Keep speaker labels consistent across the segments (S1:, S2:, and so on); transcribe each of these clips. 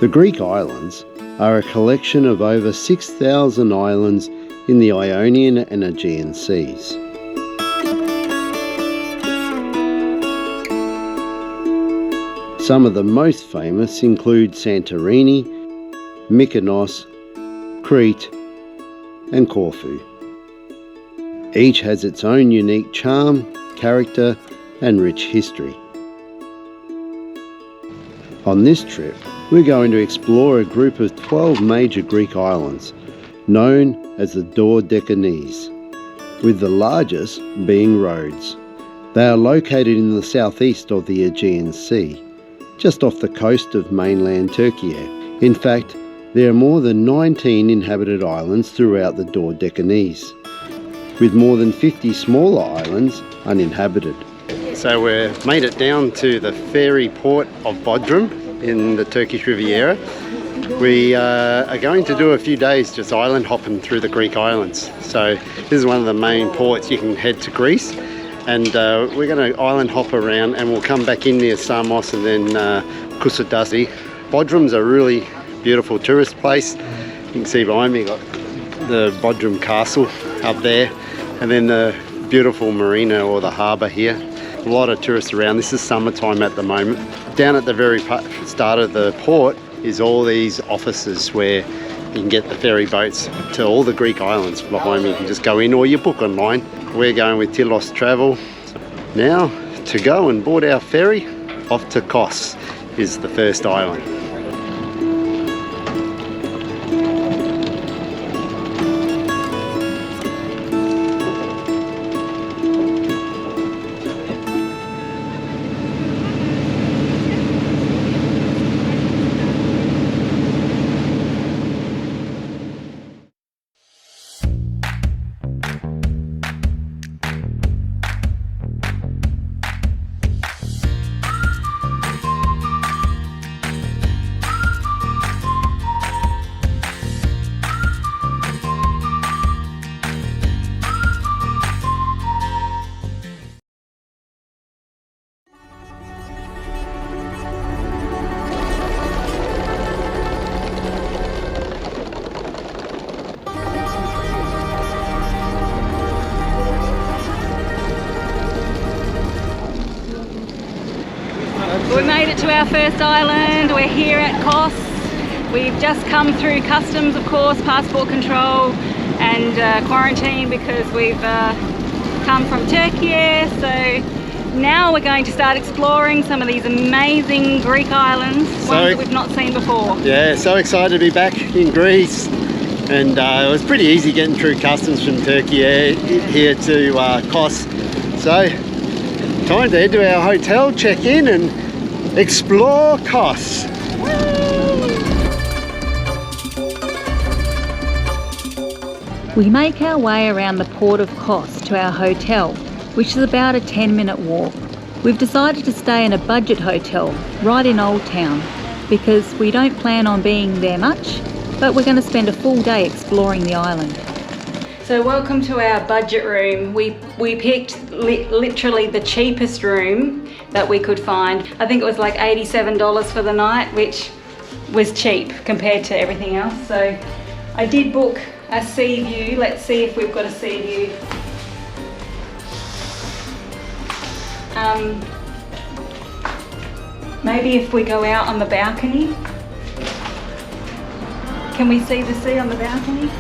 S1: The Greek islands are a collection of over 6,000 islands in the Ionian and Aegean seas. Some of the most famous include Santorini, Mykonos, Crete, and Corfu. Each has its own unique charm, character, and rich history. On this trip, we're going to explore a group of 12 major Greek islands, known as the Dodecanese, with the largest being Rhodes. They are located in the southeast of the Aegean Sea, just off the coast of mainland Türkiye. In fact, there are more than 19 inhabited islands throughout the Dodecanese, with more than 50 smaller islands uninhabited. So we've made it down to the ferry port of Bodrum in the Turkish Riviera. We are going to do a few days just island hopping through the Greek islands. So this is one of the main ports. You can head to Greece, and we're going to island hop around, and we'll come back in near Samos and then Kusadasi. Bodrum's a really beautiful tourist place. You can see behind me got the Bodrum Castle up there, and then the beautiful marina or the harbour here. A lot of tourists around. This is summertime at the moment. Down at the very start of the port is all these offices where you can get the ferry boats to all the Greek islands. Behind me, you can just go in or you book online. We're going with Telendos Travel. Now to go and board our ferry off to Kos is the first island.
S2: We made it to our first island. We're here at Kos. We've just come through customs, of course, passport control and quarantine because we've come from Türkiye. So now we're going to start exploring some of these amazing Greek islands, ones that we've not seen before.
S1: Yeah, so excited to be back in Greece. And it was pretty easy getting through customs from Türkiye here to Kos. So time to head to our hotel, check in and explore Kos.
S2: We make our way around the port of Kos to our hotel, which is about a 10-minute walk. We've decided to stay in a budget hotel right in Old Town because we don't plan on being there much, but we're going to spend a full day exploring the island. So welcome to our budget room. We picked literally the cheapest room that we could find. I think it was like $87 for the night, which was cheap compared to everything else. So I did book a sea view. Let's see if we've got a sea view. Maybe if we go out on the balcony. Can we see the sea on the balcony?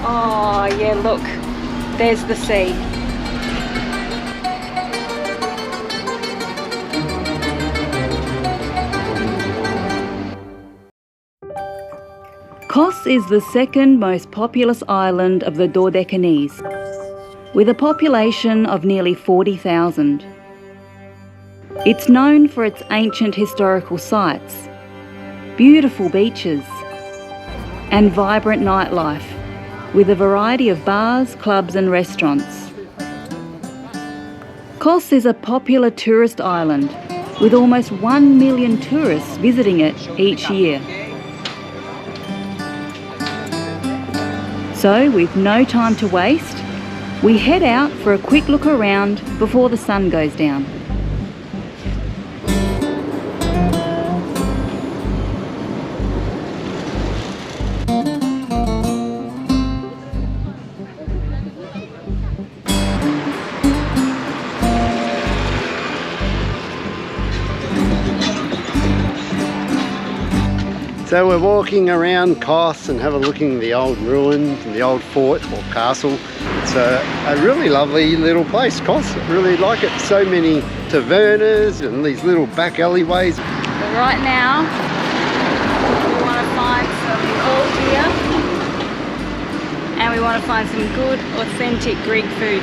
S2: Oh yeah, look, there's the sea. Kos is the second most populous island of the Dodecanese, with a population of nearly 40,000. It's known for its ancient historical sites, beautiful beaches, and vibrant nightlife, with a variety of bars, clubs and restaurants. Kos is a popular tourist island, with almost 1 million tourists visiting it each year. So, with no time to waste, we head out for a quick look around before the sun goes down.
S1: So we're walking around Kos and have a look at the old ruins and the old fort or castle. It's a really lovely little place, Kos. I really like it. So many tavernas and these little back alleyways.
S2: So right now, we want to find some old beer and we want to find some good, authentic Greek food.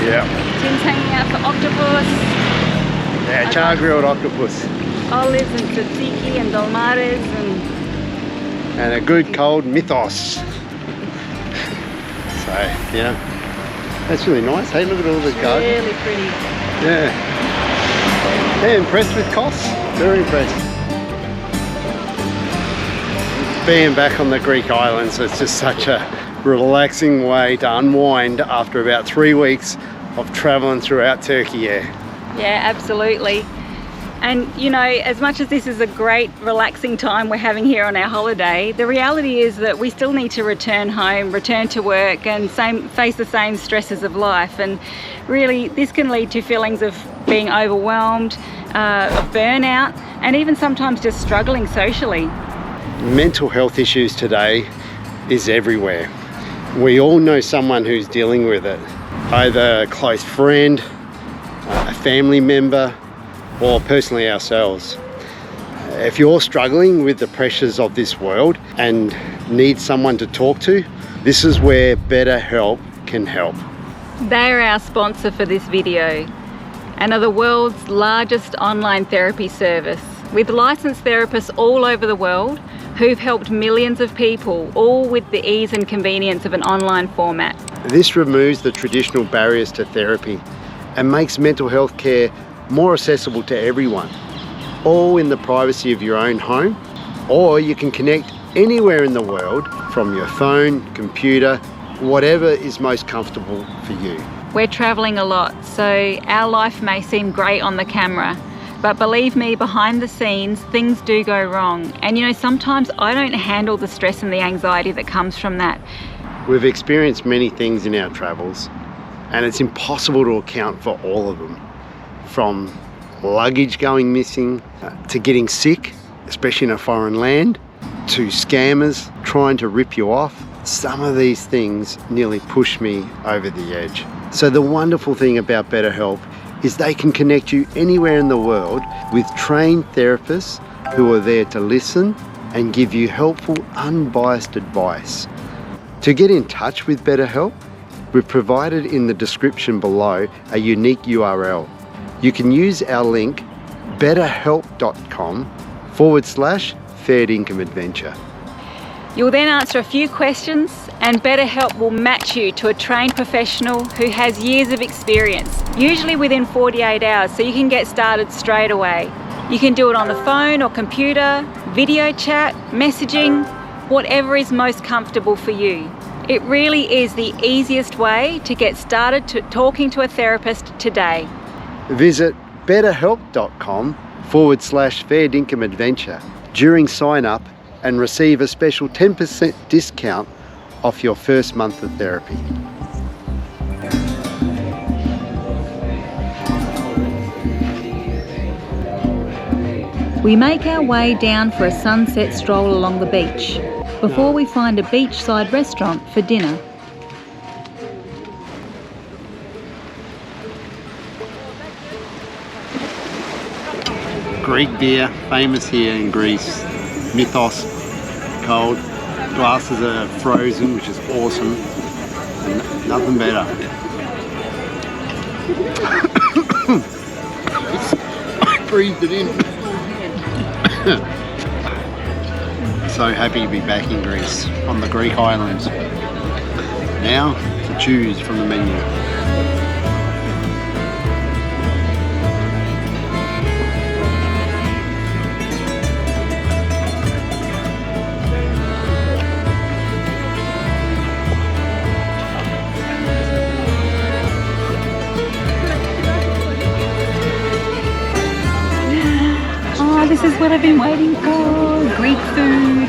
S1: Yeah.
S2: Tim's hanging out for octopus.
S1: Yeah, char-grilled octopus.
S2: Olives and tzatziki and dolmades
S1: and a good cold mythos. So, yeah, that's really nice. Hey, look at all the gardens.
S2: Really pretty.
S1: Yeah. Yeah, impressed with Kos? Very impressed. Being back on the Greek islands, it's just such a relaxing way to unwind after about 3 weeks of traveling throughout Turkey. Yeah,
S2: absolutely. And you know, as much as this is a great relaxing time we're having here on our holiday, the reality is that we still need to return home, return to work and face the same stresses of life. And really this can lead to feelings of being overwhelmed, of burnout, and even sometimes just struggling socially.
S1: Mental health issues today is everywhere. We all know someone who's dealing with it, either a close friend, a family member, or personally ourselves. If you're struggling with the pressures of this world and need someone to talk to, this is where BetterHelp can help.
S2: They are our sponsor for this video and are the world's largest online therapy service with licensed therapists all over the world who've helped millions of people, all with the ease and convenience of an online format.
S1: This removes the traditional barriers to therapy and makes mental health care more accessible to everyone, all in the privacy of your own home, or you can connect anywhere in the world from your phone, computer, whatever is most comfortable for you.
S2: We're traveling a lot, so our life may seem great on the camera, but believe me, behind the scenes, things do go wrong. And you know, sometimes I don't handle the stress and the anxiety that comes from that.
S1: We've experienced many things in our travels, and it's impossible to account for all of them. From luggage going missing, to getting sick, especially in a foreign land, to scammers trying to rip you off. Some of these things nearly push me over the edge. So the wonderful thing about BetterHelp is they can connect you anywhere in the world with trained therapists who are there to listen and give you helpful, unbiased advice. To get in touch with BetterHelp, we've provided in the description below a unique URL. You can use our link betterhelp.com/fair-income-adventure.
S2: You'll then answer a few questions and BetterHelp will match you to a trained professional who has years of experience, usually within 48 hours, so you can get started straight away. You can do it on the phone or computer, video chat, messaging, whatever is most comfortable for you. It really is the easiest way to get started to talking to a therapist today.
S1: Visit betterhelp.com/fair-income-adventure during sign up and receive a special 10% discount off your first month of therapy.
S2: We make our way down for a sunset stroll along the beach before we find a beachside restaurant for dinner.
S1: Greek beer, famous here in Greece. Mythos, cold. Glasses are frozen, which is awesome. And nothing better. I breathed it in. So happy to be back in Greece, on the Greek islands. Now to choose from the menu.
S2: This is what I've been waiting for. Greek food.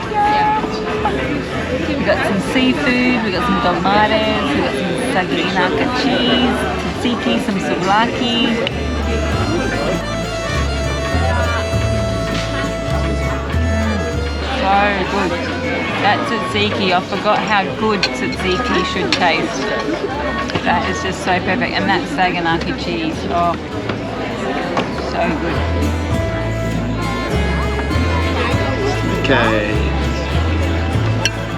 S2: We got some seafood, we got some dolmades, we got some sagrinaka cheese, tzatziki, some souvlaki. So so good. That tzatziki, I forgot how good tzatziki should taste. That is just so perfect. And that saganaki cheese, oh, so good.
S1: Okay.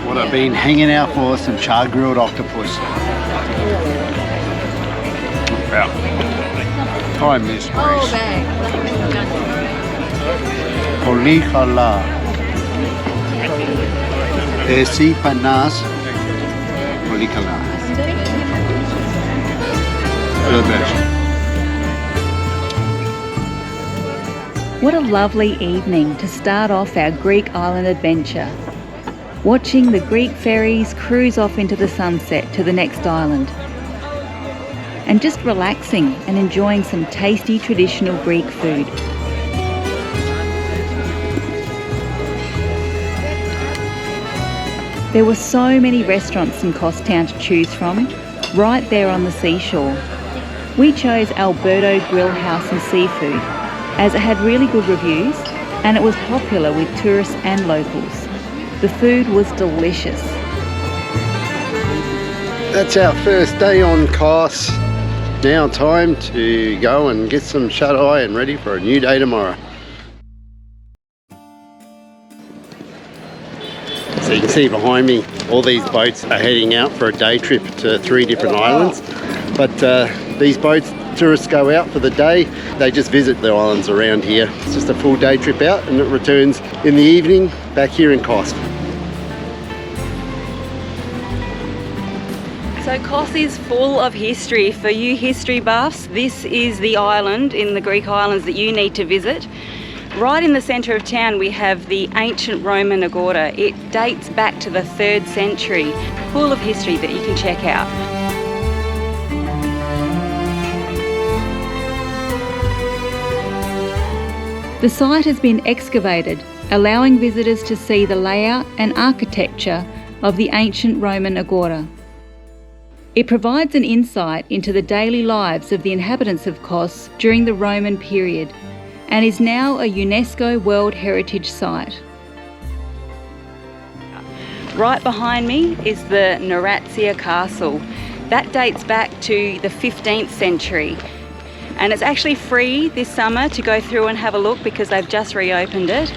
S1: What I've been hanging out for, some char grilled octopus. Wow. Thai miss, please. Polikala. Esi panas. Polikala. The best.
S2: What a lovely evening to start off our Greek island adventure. Watching the Greek ferries cruise off into the sunset to the next island. And just relaxing and enjoying some tasty traditional Greek food. There were so many restaurants in Kos town to choose from, right there on the seashore. We chose Alberto Grill House and Seafood as it had really good reviews and it was popular with tourists and locals. The food was delicious.
S1: That's our first day on Kos. Now time to go and get some shut-eye and ready for a new day tomorrow. So you can see behind me, all these boats are heading out for a day trip to 3 different islands. But these boats, tourists go out for the day, they just visit the islands around here. It's just a full day trip out and it returns in the evening back here in Kos.
S2: So Kos is full of history. For you history buffs, this is the island in the Greek islands that you need to visit. Right in the centre of town we have the ancient Roman Agora. It dates back to the 3rd century, full of history that you can check out. The site has been excavated, allowing visitors to see the layout and architecture of the ancient Roman Agora. It provides an insight into the daily lives of the inhabitants of Kos during the Roman period and is now a UNESCO World Heritage Site. Right behind me is the Nerantzia Castle. That dates back to the 15th century. And it's actually free this summer to go through and have a look because they've just reopened it.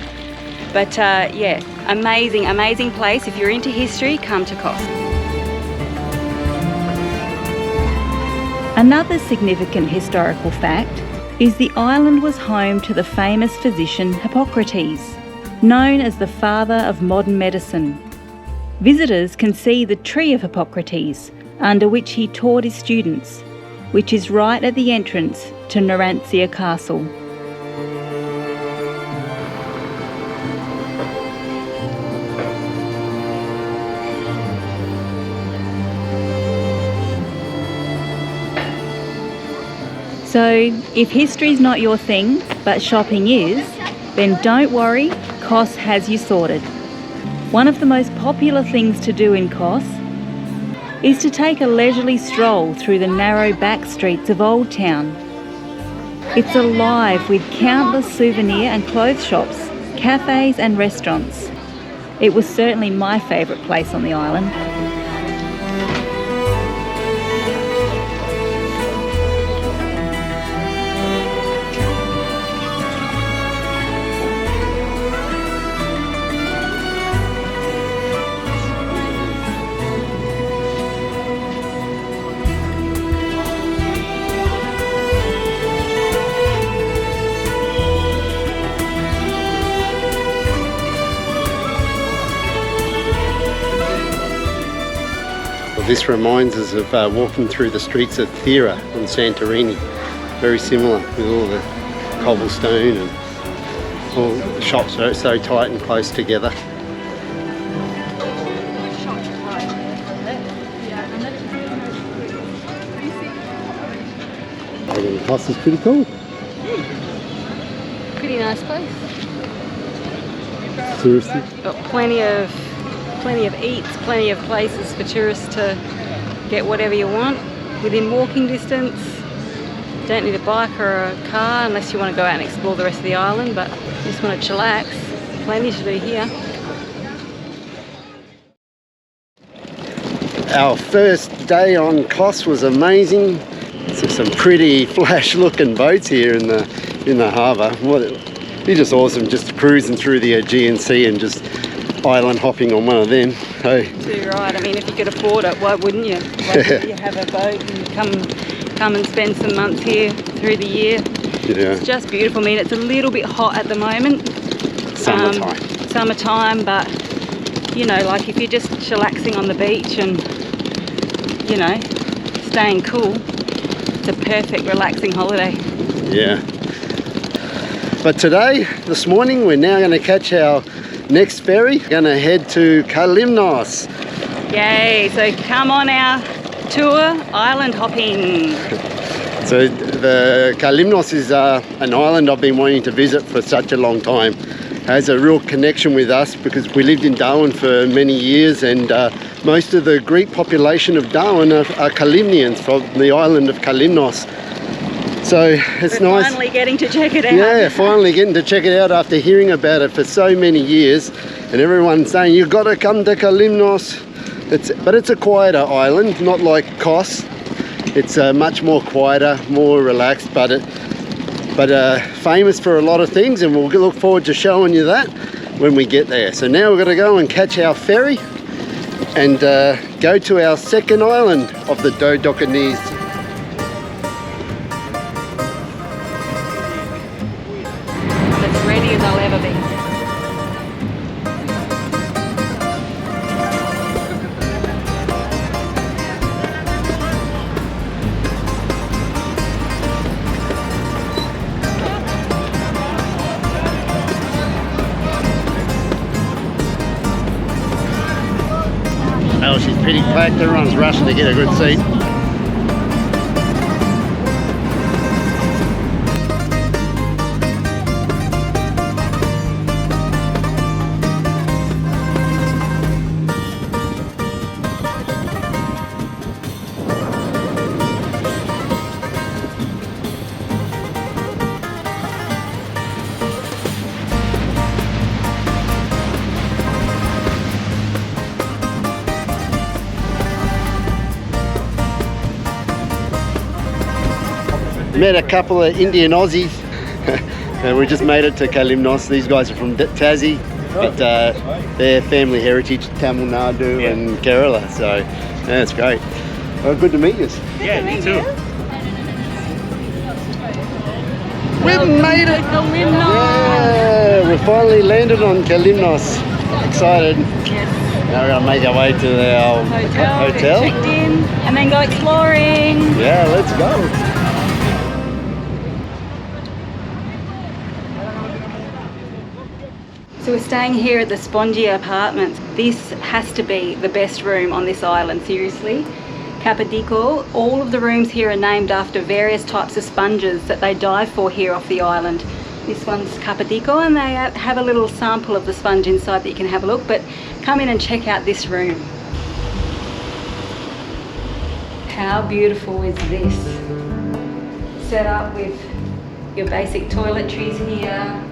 S2: But yeah, amazing, amazing place. If you're into history, come to Kos. Another significant historical fact is the island was home to the famous physician Hippocrates, known as the father of modern medicine. Visitors can see the tree of Hippocrates, under which he taught his students, which is right at the entrance to Nerantzia Castle. So, if history's not your thing, but shopping is, then don't worry, Kos has you sorted. One of the most popular things to do in Kos is to take a leisurely stroll through the narrow back streets of Old Town. It's alive with countless souvenir and clothes shops, cafes and restaurants. It was certainly my favourite place on the island.
S1: This reminds us of walking through the streets of Thera on Santorini. Very similar with all the cobblestone and all the shops are so tight and close together. Kos is pretty cool.
S2: Pretty nice place.
S1: Touristy.
S2: Got plenty of eats, plenty of places for tourists to get whatever you want within walking distance. Don't need a bike or a car unless you want to go out and explore the rest of the island, but you just want to chillax. Plenty to do here.
S1: Our first day on Kos was amazing. So some pretty flash looking boats here in the harbour. It's just awesome, just cruising through the Aegean Sea and just island hopping on one of them. So,
S2: too right. I mean, if you could afford it, why wouldn't you? Why wouldn't you have a boat and come and spend some months here through the year?
S1: yeah.
S2: It's just beautiful. I mean, it's a little bit hot at the moment. Summertime, but you know, like if you're just chillaxing on the beach and, you know, staying cool, it's a perfect relaxing holiday.
S1: Yeah. But today, this morning, we're now going to catch our next ferry. We're going to head to Kalymnos.
S2: Yay, so come on our tour, island hopping.
S1: So the Kalymnos is an island I've been wanting to visit for such a long time. It has a real connection with us because we lived in Darwin for many years, and most of the Greek population of Darwin are Kalymnians from the island of Kalymnos. So it's
S2: We're
S1: nice.
S2: Finally getting to check it out.
S1: Yeah, finally getting to check it out after hearing about it for so many years, and everyone's saying you've got to come to Kalymnos. But it's a quieter island, not like Kos. It's much more quieter, more relaxed, but famous for a lot of things, and we'll look forward to showing you that when we get there. So now we're going to go and catch our ferry and go to our second island of the Dodecanese.
S2: As ready as I'll ever be.
S1: Oh, she's pretty packed. Everyone's rushing to get a good seat. Met a couple of Indian Aussies. We just made it to Kalymnos. These guys are from Tassie, but their family heritage Tamil Nadu and Kerala. So that's great. Well, good to meet you.
S3: Yeah, me too.
S1: We've made it!
S2: Kalymnos!
S1: Yeah, we finally landed on Kalymnos. Excited.
S2: Yes.
S1: Now we're going to make our way to our
S2: Hotel. Get checked in and then go exploring.
S1: Yeah, let's go.
S2: So we're staying here at the Spongia Apartments. This has to be the best room on this island, seriously. Capodico, all of the rooms here are named after various types of sponges that they dive for here off the island. This one's Capodico, and they have a little sample of the sponge inside that you can have a look, but come in and check out this room. How beautiful is this? Set up with your basic toiletries here.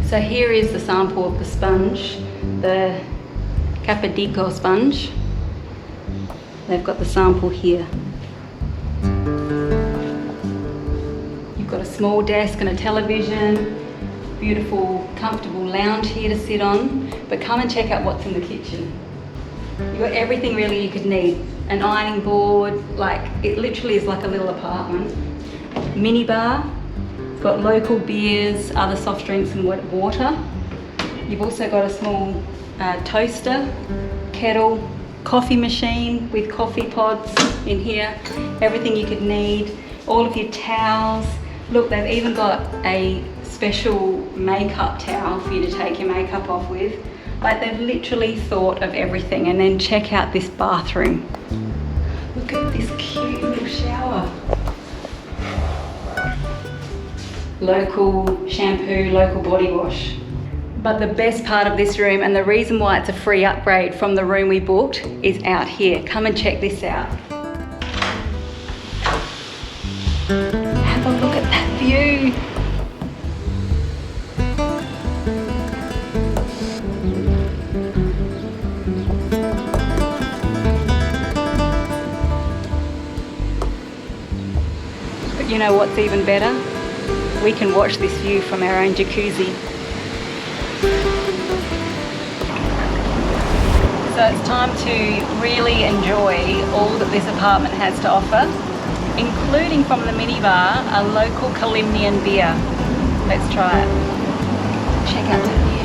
S2: So here is the sample of the sponge, the Capodico sponge. They've got the sample here. You've got a small desk and a television, beautiful, comfortable lounge here to sit on. But come and check out what's in the kitchen. You've got everything really you could need. An ironing board, like it literally is like a little apartment. Mini bar. It's got local beers, other soft drinks and wet water. You've also got a small toaster, kettle, coffee machine with coffee pods in here. Everything you could need. All of your towels. Look, they've even got a special makeup towel for you to take your makeup off with. Like they've literally thought of everything. And then check out this bathroom. Look at this cute little shower. Local shampoo, local body wash. But the best part of this room, and the reason why it's a free upgrade from the room we booked, is out here. Come and check this out. Have a look at that view. you know what's even better? We can watch this view from our own jacuzzi. So it's time to really enjoy all that this apartment has to offer, including from the minibar, a local Kalymnian beer. Let's try it. Check out that view.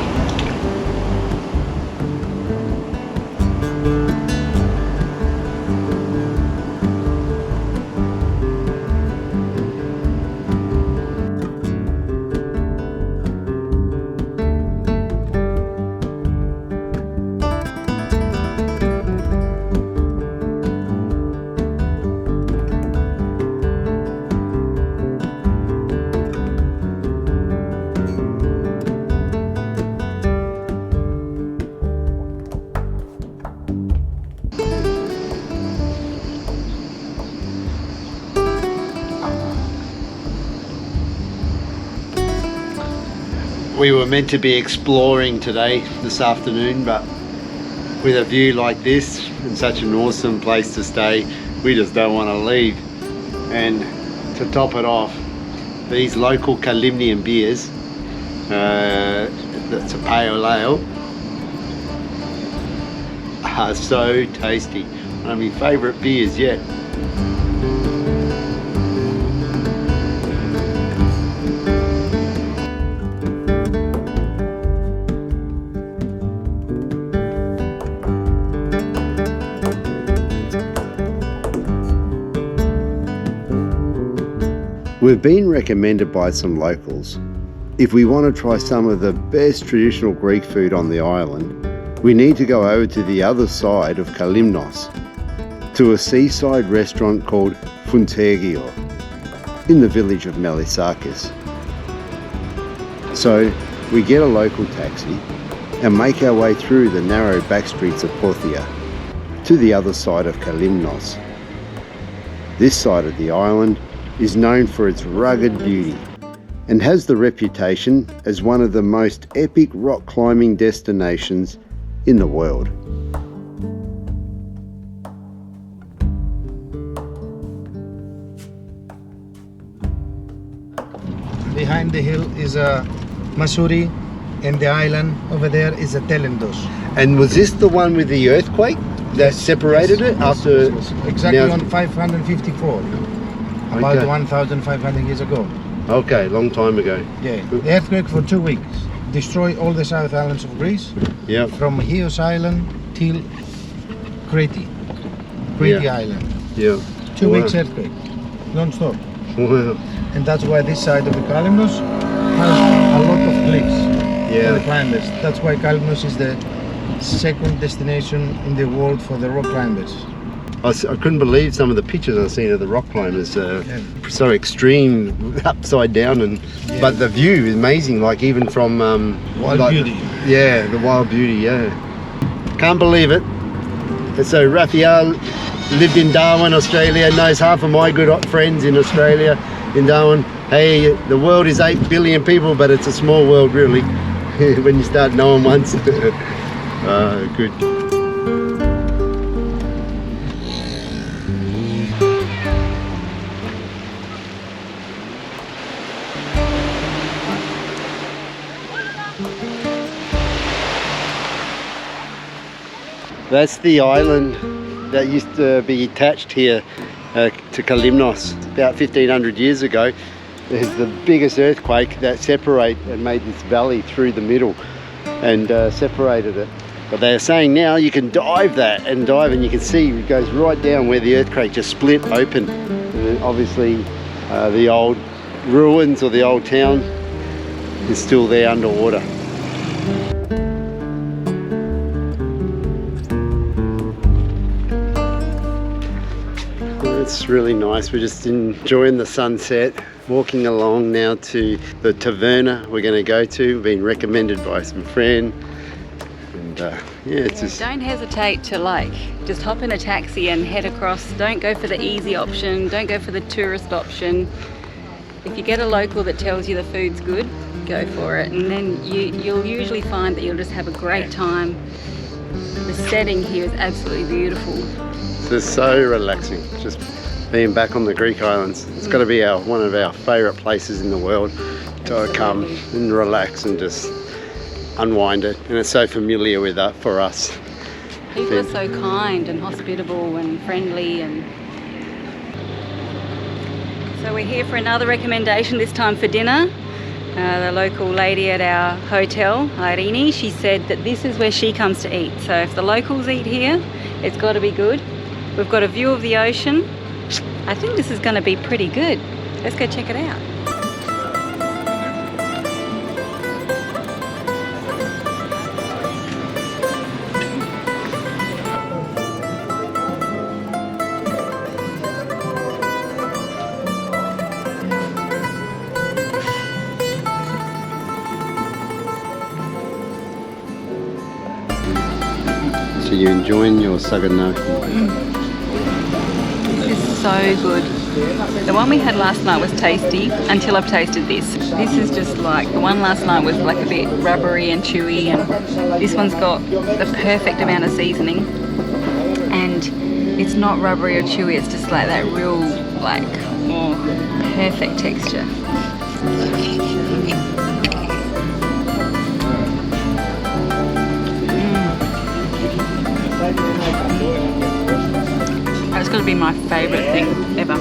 S1: We were meant to be exploring today, this afternoon, but with a view like this and such an awesome place to stay, we just don't want to leave. And to top it off, these local Kalymnian beers, that's a pale ale, are so tasty. One of my favourite beers yet. We've been recommended by some locals. If we want to try some of the best traditional Greek food on the island, we need to go over to the other side of Kalymnos, to a seaside restaurant called Fountagio, in the village of Melissakis. So we get a local taxi and make our way through the narrow back streets of Pothia to the other side of Kalymnos. This side of the island is known for its rugged beauty and has the reputation as one of the most epic rock climbing destinations in the world.
S3: Behind the hill is a Masuri, and the island over there is a Telendos.
S1: And was this the one with the earthquake that separated it after?
S3: Yes. Exactly
S1: now,
S3: on 554, about
S1: Okay.
S3: 1,500 years ago.
S1: Okay, long time ago.
S3: Yeah, the earthquake for 2 weeks destroyed all the South Islands of Greece,
S1: Yeah.
S3: from Chios Island till Crete
S1: Yeah.
S3: Island.
S1: Yeah.
S3: 2
S1: Wow.
S3: weeks earthquake, non-stop.
S1: Wow.
S3: And that's why this side of the Kalymnos has a lot of cliffs for the
S1: Yeah.
S3: climbers. That's why Kalymnos is the second destination in the world for the rock climbers.
S1: I couldn't believe some of the pictures I've seen of the rock climbers.
S3: Yeah.
S1: So extreme, upside down, and
S3: Yeah.
S1: but the view is amazing. Like even from
S3: Wild beauty.
S1: Yeah, the wild beauty. Yeah, can't believe it. And so Raphael lived in Darwin, Australia. Knows half of my good friends in Australia, in Darwin. Hey, the world is 8 billion people, but it's a small world really when you start knowing once. Good. That's the island that used to be attached here to Kalymnos about 1,500 years ago. There's the biggest earthquake that separated and made this valley through the middle and separated it. But they're saying now you can dive that and dive, and you can see it goes right down where the earthquake just split open. And then obviously the old ruins or the old town is still there underwater. It's really nice. We're just enjoying the sunset, walking along now to the Taverna we're going to go to. We've been recommended by some friend, and yeah, it's just...
S2: Don't hesitate to just hop in a taxi and head across. Don't go for the easy option, don't go for the tourist option. If you get a local that tells you the food's good, go for it, and then you'll usually find that you'll just have a great time. The setting here is absolutely beautiful.
S1: It's so relaxing. Just being back on the Greek islands. It's got to be one of our favourite places in the world to come and relax and just unwind it. And it's so familiar with that for us.
S2: People are so kind and hospitable and friendly. And so we're here for another recommendation, this time for dinner. The local lady at our hotel, Irene, she said that this is where she comes to eat. So if the locals eat here, it's got to be good. We've got a view of the ocean. I think this is going to be pretty good. Let's go check it out.
S1: So you're enjoying your saganaki?
S2: So good. The one we had last night was tasty until I've tasted this. This is just like, the one last night was like a bit rubbery and chewy, and this one's got the perfect amount of seasoning, and it's not rubbery or chewy, it's just like that real like perfect texture. That's got to be my favourite thing ever.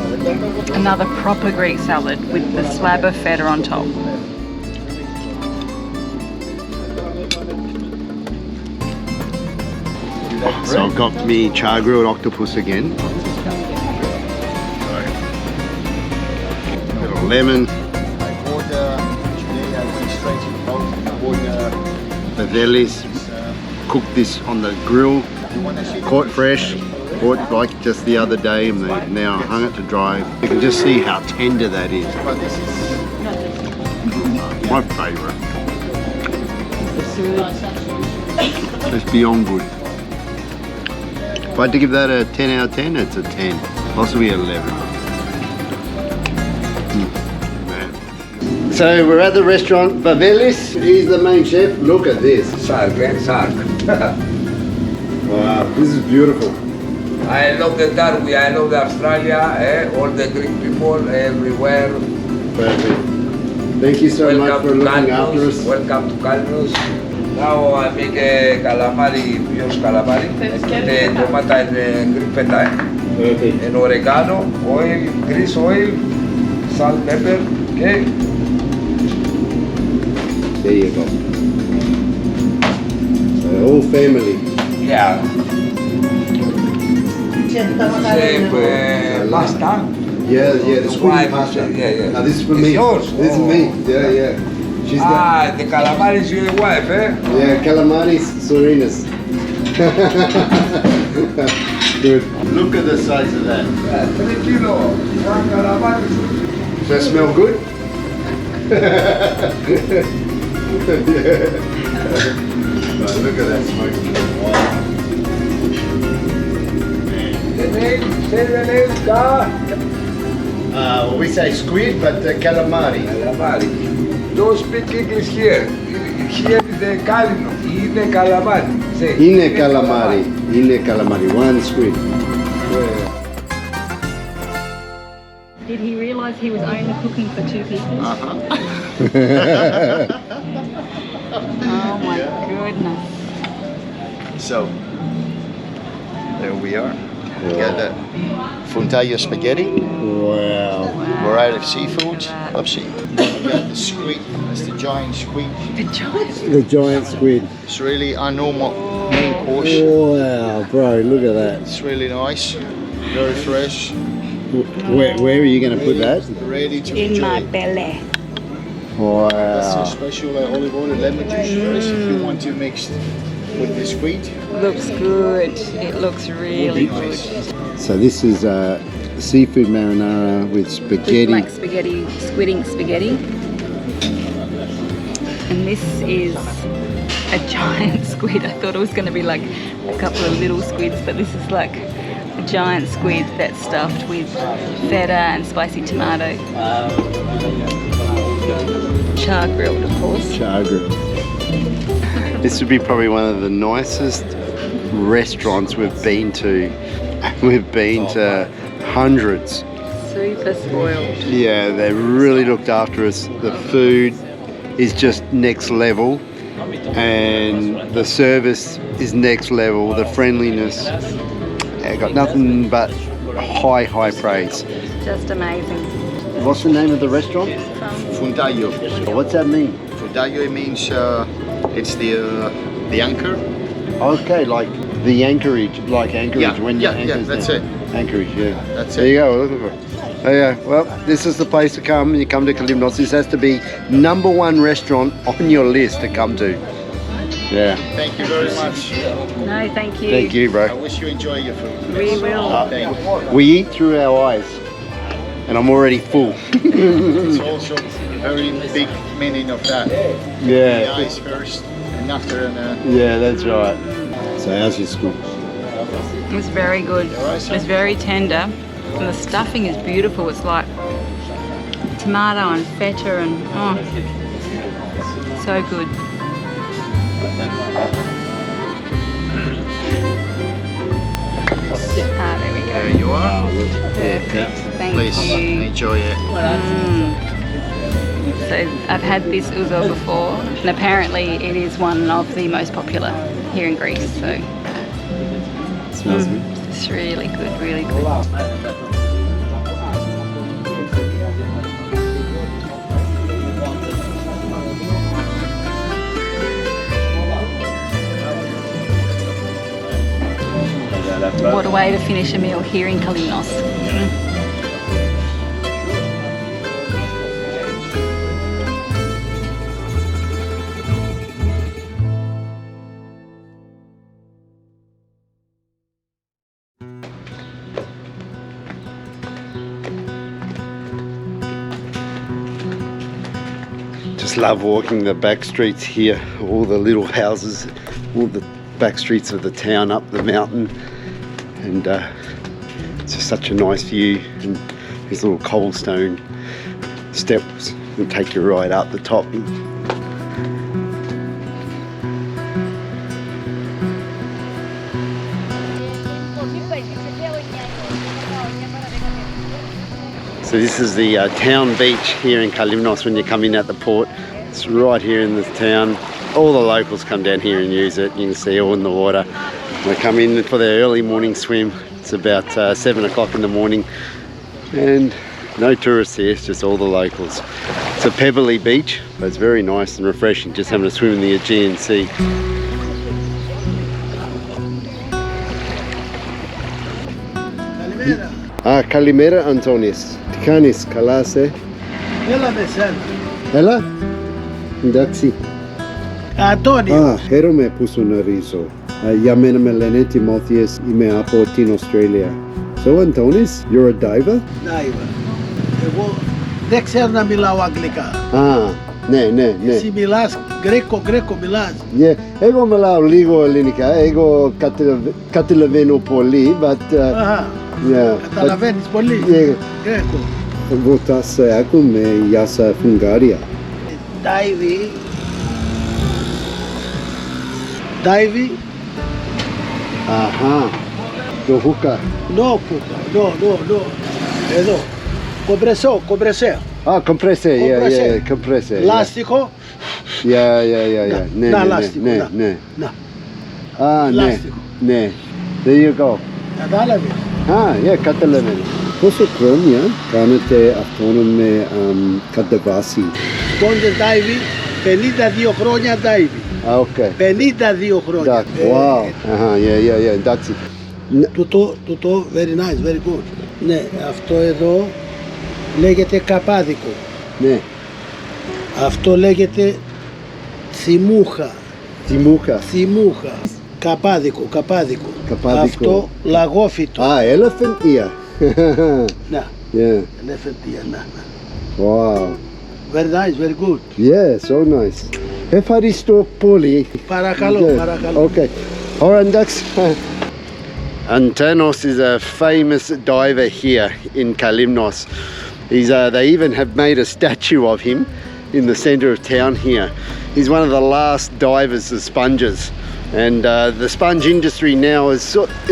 S2: Another proper Greek salad with the slab of feta on top.
S1: So I've got me char grilled octopus again. Little lemon. Favelis. Cooked this on the grill. Caught fresh. Bought like just the other day, and they've now hung it to dry. You can just see how tender that is. My favourite. It's beyond good. If I had to give that a 10 out of 10, it's a 10. Possibly 11. So we're at the restaurant Favelis. He's the main chef. Look at this.
S4: Shark.
S1: Wow, this is beautiful.
S4: I love the Darwin, I love the Australia, all the Greek people everywhere.
S1: Perfect. Thank you so much for looking after us.
S4: Welcome to Kalymnos. Now I make a calamari, pure calamari, the tomato and Greek feta,
S1: Perfect.
S4: and oregano, oil, grease oil, salt, pepper, okay?
S1: There you go. So, all family.
S4: Yeah. Pasta.
S1: Yeah, the squid pasta.
S4: Yeah.
S1: Now this is for
S4: It's
S1: me.
S4: yours?
S1: This is me. Yeah. She's
S4: The calamari is your wife, eh?
S1: Yeah, calamaris, Sorinas. Good. Look at the size of that.
S4: 3 kilos, 1 calamari.
S1: Does that smell good? Yeah. Right, look at that smoke. Wow.
S4: Say the name,
S1: Well, we say squid, but calamari.
S4: Calamari. Don't speak English here. Here is the Kalymnos. In the calamari. Say.
S1: Ine calamari. One squid.
S2: Did he realise he was only cooking for 2 people? Oh my goodness.
S5: So, there we are. We got the Fountagio spaghetti.
S1: Wow.
S5: Variety of seafoods. Upsy. We got the squid. That's the giant squid.
S1: The giant squid.
S5: It's really our normal main course.
S1: Wow, bro, look at that.
S5: It's really nice. Very fresh.
S1: Where are you going to put that?
S5: Ready to
S2: In
S5: enjoy.
S2: my belly.
S5: That's a
S1: Wow.
S5: special olive oil and lemon juice fresh if you want to mix with the squid.
S2: Looks good. It looks really good.
S1: So this is seafood marinara with
S2: Just
S1: spaghetti.
S2: like spaghetti, squid ink spaghetti. And this is a giant squid. I thought it was going to be like a couple of little squids, but this is like a giant squid that's stuffed with feta and spicy tomato. Char grilled, of course.
S1: Char grilled. This would be probably one of the nicest restaurants we've been to. We've been to hundreds.
S2: Super spoiled.
S1: Yeah, they really looked after us. The food is just next level, and the service is next level. The friendliness, I got nothing but high praise.
S2: Just amazing.
S1: What's the name of the restaurant?
S5: Fountagio.
S1: What's that mean?
S5: Fountagio, it means it's the anchor.
S1: Okay, like the anchorage, like anchorage.
S5: Yeah,
S1: when
S5: yeah,
S1: anchor's
S5: that's
S1: down.
S5: it.
S1: Anchorage, yeah.
S5: That's
S1: There
S5: it.
S1: you go, we're looking for it. Oh yeah, well, this is the place to come. You come to Kalymnos. This has to be #1 restaurant on your list to come to. Yeah.
S5: Thank you very much.
S2: No, thank you.
S1: Thank you,
S5: I
S1: bro.
S5: wish you enjoy your food.
S2: We will.
S5: Thank you.
S1: We eat through our eyes, and I'm already full.
S5: It's also very big meaning of that. The
S1: Yeah.
S5: eyes first, and after
S1: Yeah, that's right. So how's your school?
S2: It's very good. It's very tender. And the stuffing is beautiful. It's like tomato and feta and so good. There we go.
S5: there you are.
S2: Thank
S5: Please
S2: you.
S5: enjoy it.
S2: So I've had this ouzo before, and apparently it is one of the most popular here in Greece. So
S1: Smells good.
S2: it's really good, really good. What a way to finish a meal here in Kalymnos.
S1: Just love walking the back streets here, all the little houses, all the back streets of the town up the mountain, and it's just such a nice view, and these little cobblestone steps will take you right up the top. So this is the town beach here in Kalymnos when you come in at the port. It's right here in the town. All the locals come down here and use it. You can see all in the water. They come in for their early morning swim. It's about 7 o'clock in the morning. And no tourists here, it's just all the locals. It's a pebbly beach, but it's very nice and refreshing just having a swim in the Aegean Sea. Kalimera Antonis. Tikanis kalase.
S3: Έλα με σένα.
S1: Έλα. Εντάξει.
S3: Αντώνιο.
S1: Χαίρομαι που σου γνωρίζω. Για μένα με λένε Τιμόθεος, είμαι από την Αυστραλία. So Antonis, you're a diver?
S3: Ντάιβα. Εγώ δεν ξέρω να μιλάω αγγλικά.
S1: Ναι.
S3: Εσύ μιλάς γκρέκο μιλάς.
S1: Yeah. Εγώ μιλάω λίγο ελληνικά, εγώ καταλαβαίνω πολύ, but
S3: Αχα.
S1: yeah.
S3: Καταλαβαίνεις πολύ.
S1: Yeah.
S3: Γκρέκο.
S1: Εγώ σε ακούμε για σε Ουγγαρία.
S3: Ντάιβι.
S1: Αχα. Το χούκα.
S3: No, puta. No. Εδώ. Κομπρεσέ.
S1: Compressor, yeah, compressor.
S3: Λάστιχο.
S1: Yeah.
S3: Να, λάστιχο.
S1: Ναι.
S3: Να.
S1: Λάστιχο. Ναι. There you go.
S3: Κατάλαβες.
S1: Καταλαβαίνω. Πόσο χρόνια κάνετε αυτόνομη κατεβάση?
S3: Σπόντες ντάιβι. 52 χρόνια ντάιβι.
S1: Okay.
S3: 52 χρόνια.
S1: Wow. Yeah. Εντάξει.
S3: Τούτο, very nice, very good. Ναι, αυτό εδώ λέγεται καπάδικο.
S1: Ναι.
S3: Αυτό λέγεται θυμούχα. Θυμούχα. Καπάδικο. Αυτό λαγόφυτο.
S1: Elephant ear.
S3: Να.
S1: Yeah.
S3: Ελεφαντία, να.
S1: Wow.
S3: Very nice, very good.
S1: Yeah, so nice. Ευχαριστώ πολύ.
S3: Παρακαλώ.
S1: Okay. Alright, εντάξει. Antonis is a famous diver here in Kalymnos. They even have made a statue of him in the centre of town here. He's one of the last divers of sponges, and the sponge industry now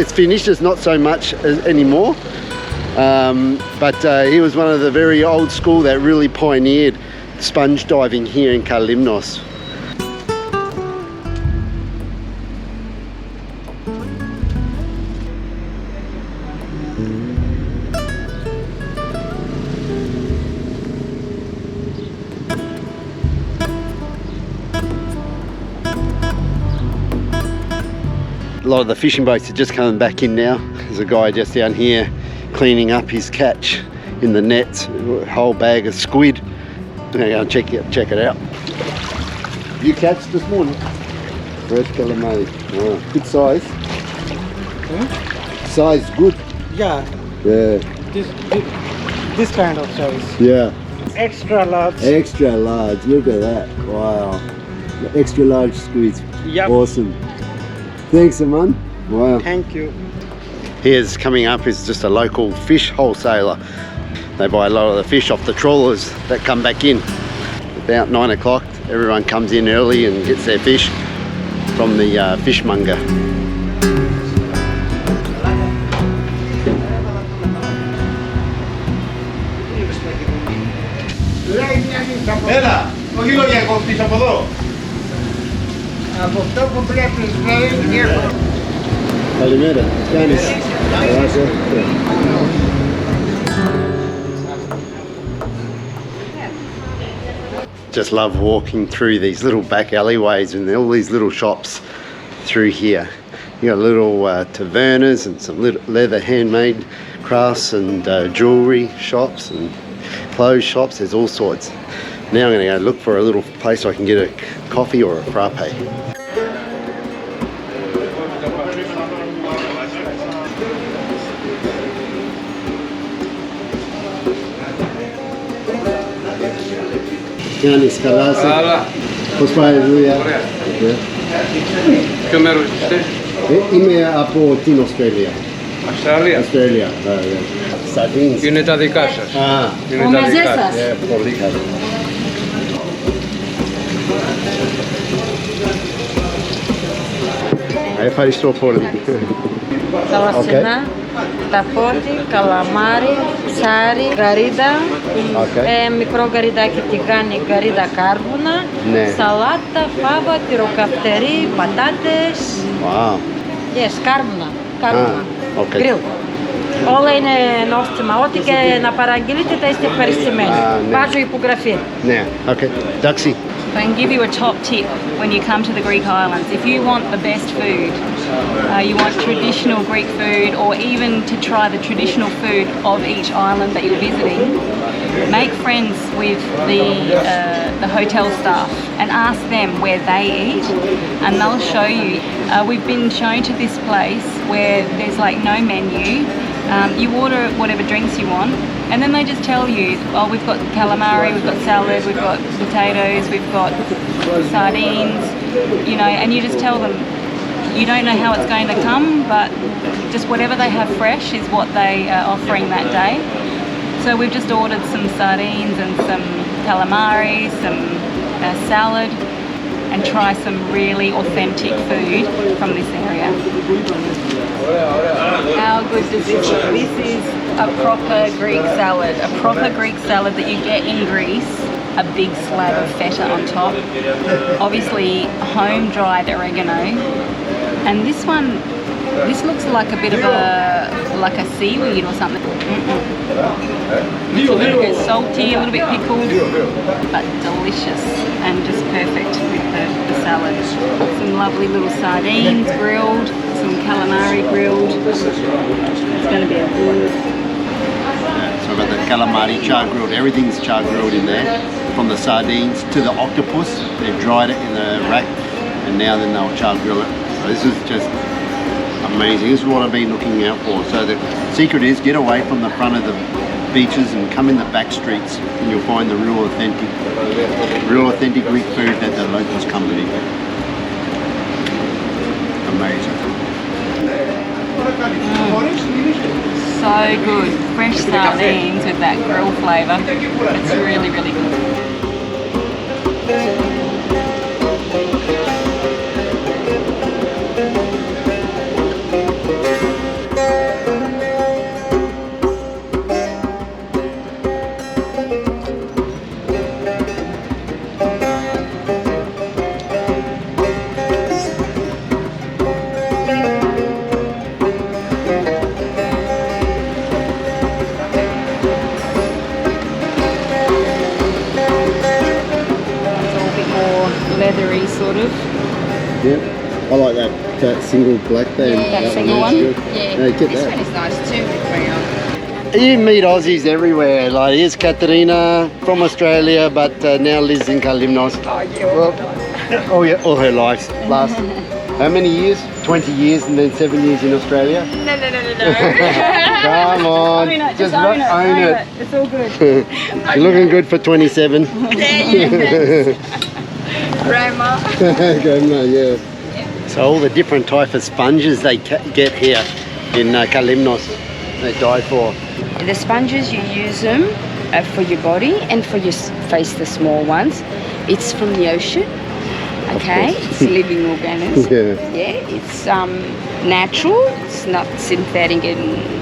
S1: it's finished. It's not so much anymore. But he was one of the very old school that really pioneered sponge diving here in Kalymnos. A lot of the fishing boats are just coming back in now. There's a guy just down here cleaning up his catch in the nets, a whole bag of squid. I'm gonna go and check it out. You catch this morning? Fresh calamari. Oh, good size. Size good.
S3: Yeah,
S1: Yeah.
S3: this kind of size.
S1: Yeah.
S3: Extra large.
S1: Extra large. Look at that. Wow. The extra large squids.
S3: Yep.
S1: Awesome. Thanks, Aman. Wow.
S3: Thank you.
S1: Here's coming up is just a local fish wholesaler. They buy a lot of the fish off the trawlers that come back in. About 9 o'clock, everyone comes in early and gets their fish from the fishmonger.
S6: Έλα, όχι λόγια κόφτης από εδώ.
S3: Από αυτό που βλέπεις λέει έχω.
S1: Καλημέρα, τι κάνεις? Just love walking through these little back alleyways and all these little shops through here. You got little tavernas and some little leather handmade crafts and jewelry shops and clothes shops. There's all sorts. Now I'm going to go look for a little place where I can get a coffee or a frappe. Γιάννης, καλά είσαι?
S7: Καλά.
S1: Πώς πάει η δουλειά?
S7: Ωραία. Ποιο μέρος είστε?
S1: Είμαι από την Αυστραλία.
S7: Αυστραλία.
S1: Αυστραλία, Sardines.
S7: Είναι τα δικά σας.
S1: Α,
S7: Είναι τα δικά σας.
S1: πολύ καλά. Ευχαριστώ πολύ.
S8: Καλασινά, ταφώτη, καλαμάρι, ψάρι, γαρίδα, μικρό γαριδάκι τηγάνι, γαρίδα κάρβουνα,
S1: Ναι.
S8: σαλάτα, φάβα, τυροκαυτερί, πατάτες.
S1: Wow.
S8: Yes, κάρβουνα.
S1: okay.
S8: Γκριλ. Όλα είναι νόστιμα. Ό,τι και να παραγγείλετε θα είστε ευχαριστημένοι.
S1: ναι.
S8: Βάζω υπογραφή.
S1: Ναι, okay. Εντάξει.
S2: I can give you a top tip when you come to the Greek islands. If you want the best food, you want traditional Greek food, or even to try the traditional food of each island that you're visiting, make friends with the hotel staff and ask them where they eat, and they'll show you. We've been shown to this place where there's like no menu. You order whatever drinks you want, and then they just tell you, oh, we've got calamari, we've got salad, we've got potatoes, we've got sardines, you know, and you just tell them, you don't know how it's going to come, but just whatever they have fresh is what they are offering that day. So we've just ordered some sardines and some calamari, some salad, and try some really authentic food from this area. How good does this look? This is a proper Greek salad. A proper Greek salad that you get in Greece. A big slab of feta on top. Obviously home-dried oregano. And this one, this looks like a bit of a seaweed or something. It's a little bit salty, a little bit pickled, but delicious and just perfect with the salad. Some lovely little sardines grilled, some calamari grilled. It's going to be a good.
S1: So I've got the calamari char grilled. Everything's char grilled in there, from the sardines to the octopus. They've dried it in the rack, and now then they'll char grill it. So this is just amazing. This is what I've been looking out for. So the secret is get away from the front of the beaches and come in the back streets, and you'll find the real authentic Greek food that the locals come to eat. Amazing.
S2: So good. Fresh sardines with that grill flavour. It's really, really good.
S9: leathery sort of.
S1: Yeah. I like that single black band.
S9: Yeah,
S1: that
S9: single
S1: is
S9: one.
S1: good.
S9: Yeah.
S1: Get
S9: This
S1: that.
S9: one is nice too with brown.
S1: You meet Aussies everywhere. Like here's Katerina from Australia, but now lives in Kalymnos. Oh yeah, all her life. Last how many years? 20 years and then 7 years in Australia.
S9: No.
S1: Come on,
S9: Own it,
S1: just
S9: own
S1: it.
S9: It's all good.
S1: You're looking good for 27.
S9: Grandma.
S1: Grandma, yeah. So all the different type of sponges they get here in Kalymnos, they die for.
S9: The sponges, you use them for your body and for your face, the small ones. It's from the ocean, okay? It's living organism. Yeah, it's natural, it's not synthetic and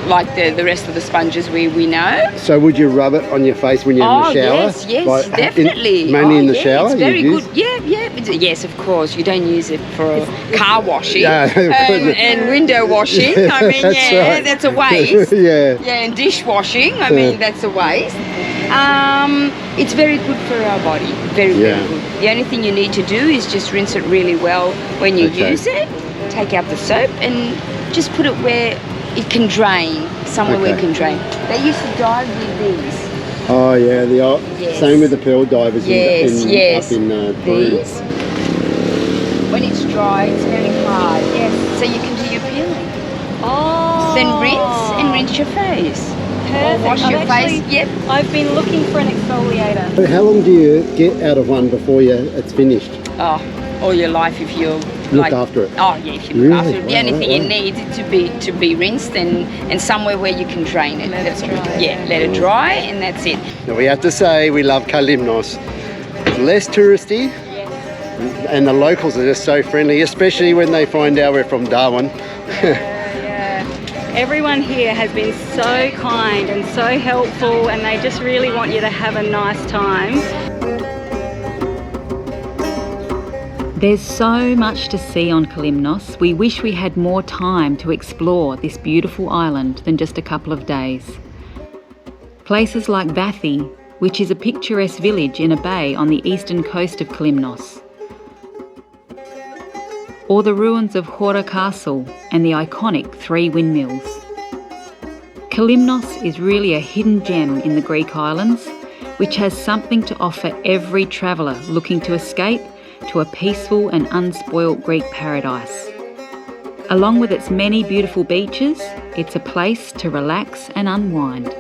S9: like the rest of the sponges we know.
S1: So would you rub it on your face when you're in the shower?
S9: Yes,
S1: Like,
S9: definitely.
S1: mainly in the shower?
S9: It's very
S1: you
S9: good. Yes, of course. You don't use it for car washing
S1: Yeah.
S9: and window washing. I mean,
S1: That's right.
S9: that's a waste.
S1: Yeah.
S9: And dishwashing. I mean, that's a waste. It's very good for our body. Very good. The only thing you need to do is just rinse it really well when you use it. Take out the soap and just put it where it can drain, somewhere where it can drain. They used to dive with these.
S1: Oh yeah, same with the pearl divers up in Peru.
S9: These. When it's dry, it's very hard. Yes, so you can do your peeling.
S2: Oh.
S9: Then rinse your face.
S2: Perfect.
S9: Or wash your face. Yep.
S2: I've been looking for an exfoliator.
S1: So how long do you get out of one before it's finished?
S9: Oh, all your life if you
S1: Look after it.
S9: Oh yeah, if you look after it. The
S1: Wow,
S9: only thing
S1: wow.
S9: you need is to be rinsed and somewhere where you can drain it.
S2: Let it dry.
S9: Yeah, let it dry and that's it.
S1: Now we have to say we love Kalymnos. It's less touristy, and the locals are just so friendly, especially when they find out we're from Darwin.
S2: Everyone here has been so kind and so helpful, and they just really want you to have a nice time. There's so much to see on Kalymnos. We wish we had more time to explore this beautiful island than just a couple of days. Places like Vathi, which is a picturesque village in a bay on the eastern coast of Kalymnos, or the ruins of Hora Castle and the iconic 3 windmills. Kalymnos is really a hidden gem in the Greek islands, which has something to offer every traveller looking to escape to a peaceful and unspoilt Greek paradise. Along with its many beautiful beaches, it's a place to relax and unwind.